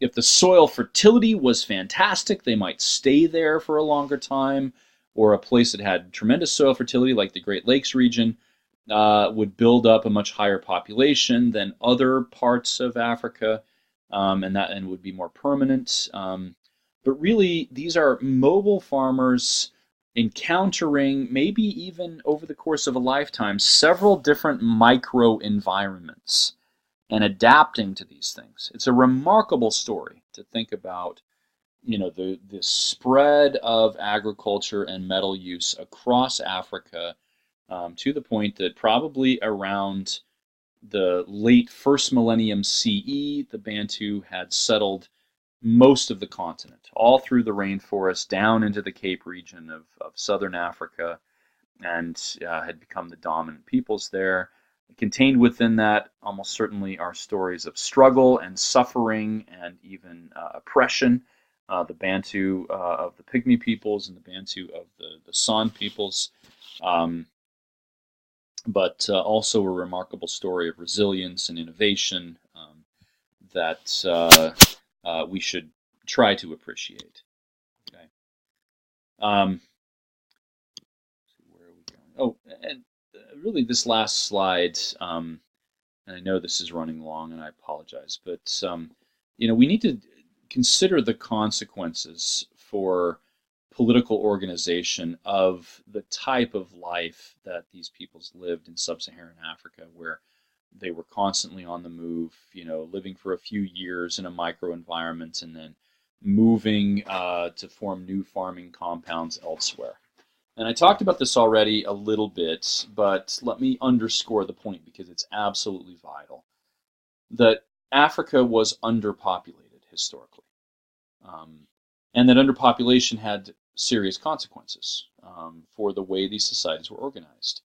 If the soil fertility was fantastic, they might stay there for a longer time, or a place that had tremendous soil fertility, like the Great Lakes region, would build up a much higher population than other parts of Africa, and would be more permanent. But really, these are mobile farmers encountering, maybe even over the course of a lifetime, several different micro-environments and adapting to these things. It's a remarkable story to think about, the spread of agriculture and metal use across Africa, to the point that probably around the late first millennium CE, the Bantu had settled most of the continent, all through the rainforest, down into the Cape region of southern Africa, and had become the dominant peoples there. Contained within that, almost certainly, are stories of struggle and suffering and even oppression. The Bantu of the Pygmy peoples and the Bantu of the San peoples. But also a remarkable story of resilience and innovation that we should try to appreciate. Okay. Where are we going? Oh, and really this last slide, and I know this is running long and I apologize, but we need to consider the consequences for political organization of the type of life that these peoples lived in sub-Saharan Africa, where they were constantly on the move, living for a few years in a microenvironment and then moving to form new farming compounds elsewhere. And I talked about this already a little bit, but let me underscore the point because it's absolutely vital. That Africa was underpopulated historically. And that underpopulation had serious consequences for the way these societies were organized.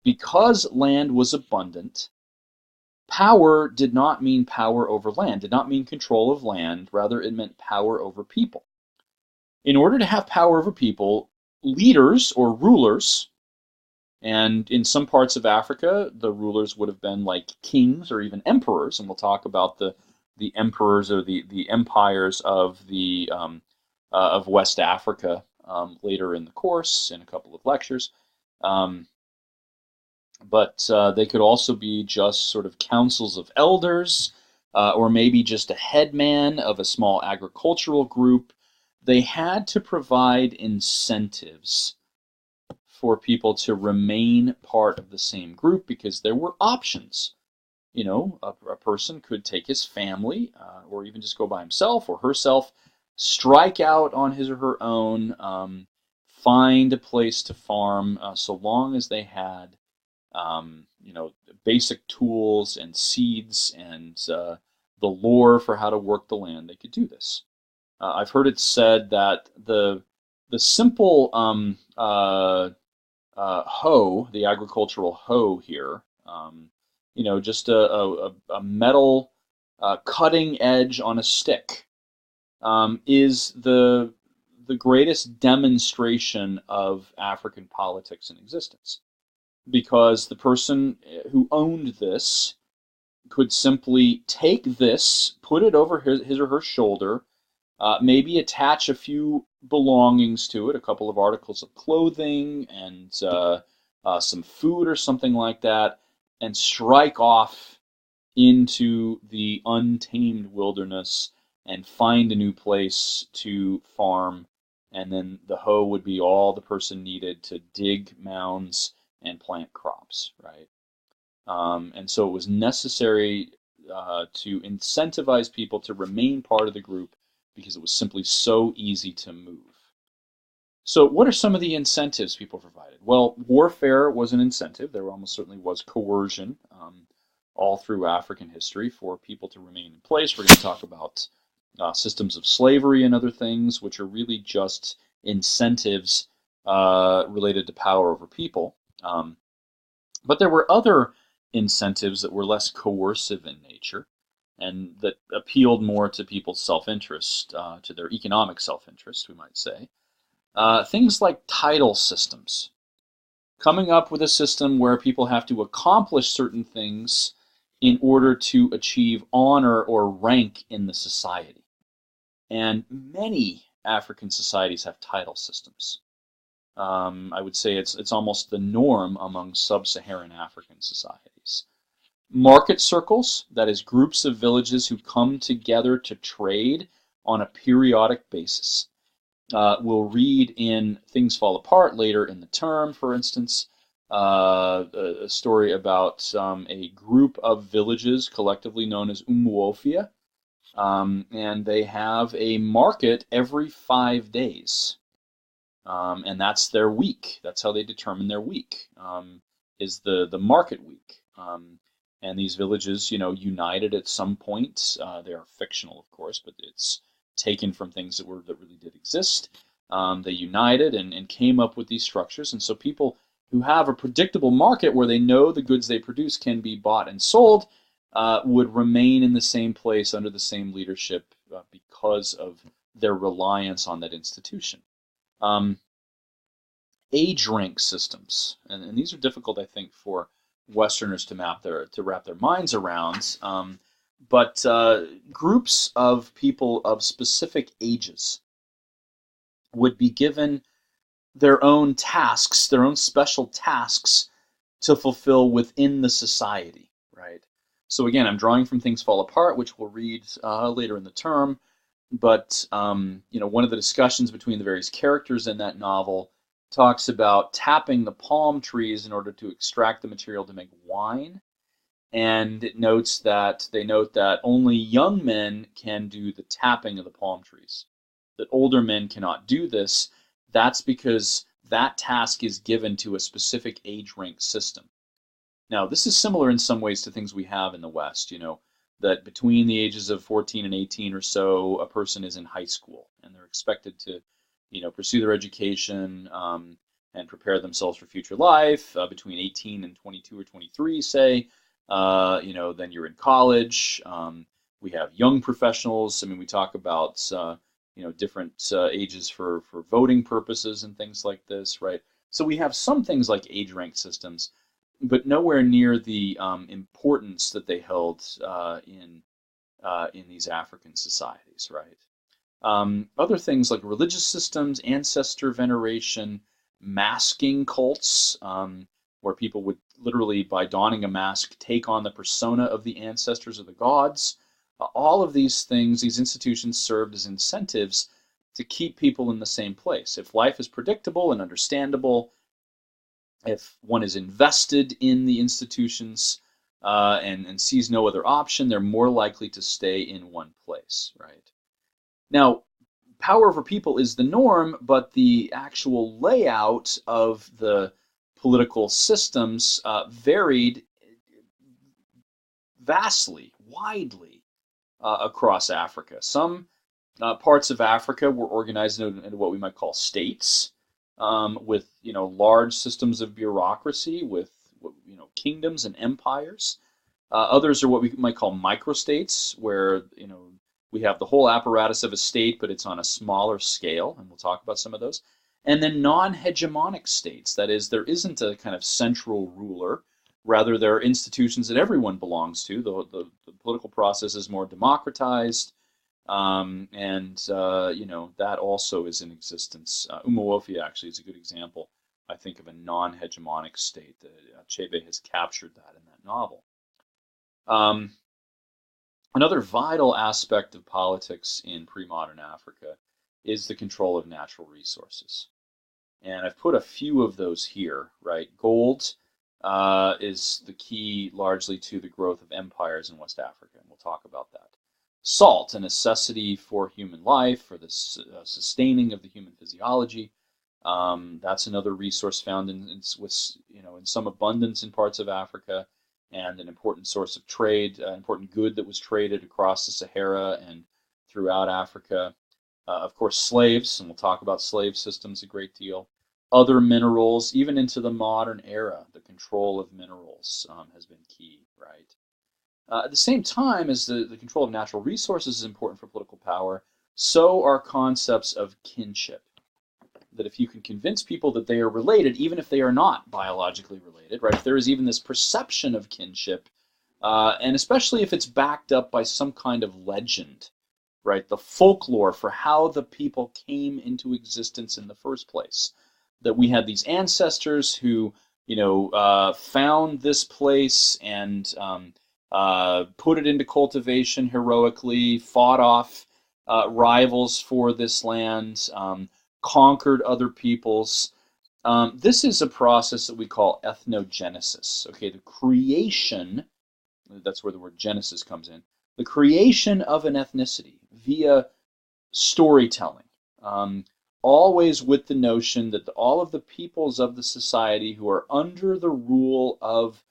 Because land was abundant, power did not mean power over land, did not mean control of land, rather it meant power over people. In order to have power over people, leaders or rulers, and in some parts of Africa, the rulers would have been like kings or even emperors, and we'll talk about the emperors or the empires of of West Africa later in the course in a couple of lectures. But they could also be just sort of councils of elders, or maybe just a headman of a small agricultural group. They had to provide incentives for people to remain part of the same group because there were options. A person could take his family, or even just go by himself or herself, strike out on his or her own, find a place to farm, so long as they had basic tools and seeds and the lore for how to work the land, they could do this. I've heard it said that the simple hoe, the agricultural hoe here, just a metal cutting edge on a stick, is the greatest demonstration of African politics in existence. Because the person who owned this could simply take this, put it over his or her shoulder, maybe attach a few belongings to it, a couple of articles of clothing and some food or something like that, and strike off into the untamed wilderness and find a new place to farm. And then the hoe would be all the person needed to dig mounds and plant crops, right? And so it was necessary to incentivize people to remain part of the group because it was simply so easy to move. So what are some of the incentives people provided? Well, warfare was an incentive. There almost certainly was coercion. all through African history for people to remain in place. We're going to talk about systems of slavery and other things, which are really just incentives related to power over people. But there were other incentives that were less coercive in nature and that appealed more to people's self-interest, to their economic self-interest, we might say. Things like title systems. Coming up with a system where people have to accomplish certain things in order to achieve honor or rank in the society. And many African societies have title systems. I would say it's almost the norm among sub-Saharan African societies. Market circles, that is groups of villages who come together to trade on a periodic basis. We'll read in Things Fall Apart later in the term, for instance, a story about a group of villages collectively known as Umuofia, and they have a market every 5 days. And that's their week. That's how they determine their week, is the market week. And these villages, united at some point. They are fictional, of course, but it's taken from things that really did exist. They united and came up with these structures. And so people who have a predictable market where they know the goods they produce can be bought and sold would remain in the same place under the same leadership because of their reliance on that institution. Age rank systems, and these are difficult, I think, for Westerners to wrap their minds around. But groups of people of specific ages would be given their own tasks, their own special tasks to fulfill within the society, right? So again, I'm drawing from Things Fall Apart, which we'll read later in the term. But one of the discussions between the various characters in that novel talks about tapping the palm trees in order to extract the material to make wine. And they note that only young men can do the tapping of the palm trees, that older men cannot do this. That's because that task is given to a specific age rank system. Now, this is similar in some ways to things we have in the West, that between the ages of 14 and 18 or so, a person is in high school, and they're expected to, pursue their education and prepare themselves for future life. Between 18 and 22 or 23, say, then you're in college. We have young professionals. I mean, we talk about different ages for voting purposes and things like this, right? So we have some things like age rank systems, but nowhere near the importance that they held in these African societies, right? Other things like religious systems, ancestor veneration, masking cults, where people would literally, by donning a mask, take on the persona of the ancestors or the gods. All of these things, these institutions served as incentives to keep people in the same place. If life is predictable and understandable, if one is invested in the institutions and sees no other option, they're more likely to stay in one place, right? Now, power over people is the norm, but the actual layout of the political systems varied vastly, widely across Africa. Some parts of Africa were organized into what we might call states, with large systems of bureaucracy, with kingdoms and empires. Others are what we might call microstates, where we have the whole apparatus of a state, but it's on a smaller scale, and we'll talk about some of those. And then non-hegemonic states, that is, there isn't a kind of central ruler. Rather, there are institutions that everyone belongs to. The political process is more democratized, and that also is in existence. Umuofia actually is a good example, I think, of a non-hegemonic state. Achebe has captured that in that novel. Another vital aspect of politics in pre-modern Africa is the control of natural resources. And I've put a few of those here, right? Gold is the key largely to the growth of empires in West Africa, and we'll talk about that. Salt, a necessity for human life, for the sustaining of the human physiology. That's another resource found in some abundance in parts of Africa. and an important source of trade, an important good that was traded across the Sahara and throughout Africa. Of course, slaves, and we'll talk about slave systems a great deal. Other minerals, even into the modern era, the control of minerals has been key, right? At the same time as the control of natural resources is important for political power, so are concepts of kinship. That if you can convince people that they are related, even if they are not biologically related, right? If there is even this perception of kinship, and especially if it's backed up by some kind of legend, right? The folklore for how the people came into existence in the first place. That we had these ancestors who, found this place and put it into cultivation heroically, fought off rivals for this land, conquered other peoples. This is a process that we call ethnogenesis. Okay, the creation, that's where the word genesis comes in, the creation of an ethnicity via storytelling. Always with the notion that all of the peoples of the society who are under the rule of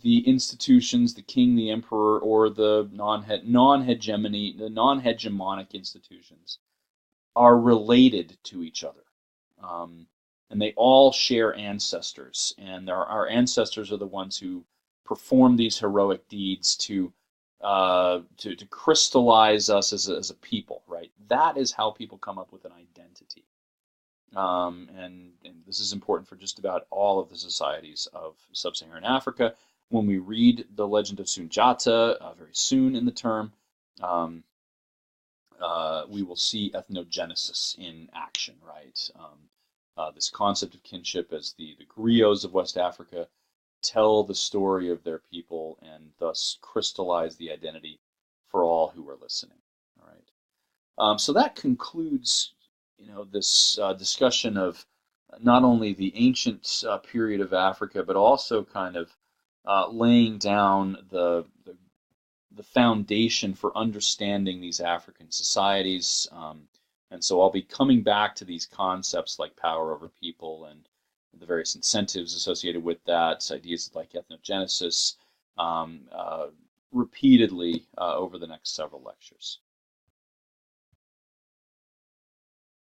the institutions, the king, the emperor, or the non-hegemonic institutions, are related to each other. And they all share ancestors. And our ancestors are the ones who perform these heroic deeds to crystallize us as a people, right? That is how people come up with an identity. And this is important for just about all of the societies of sub-Saharan Africa. When we read the legend of Sundiata very soon in the term, we will see ethnogenesis in action, right? This concept of kinship as the griots of West Africa tell the story of their people and thus crystallize the identity for all who are listening. All right. So that concludes, this discussion of not only the ancient period of Africa, but also kind of laying down the foundation for understanding these African societies. And so I'll be coming back to these concepts like power over people and the various incentives associated with that, ideas like ethnogenesis, repeatedly over the next several lectures.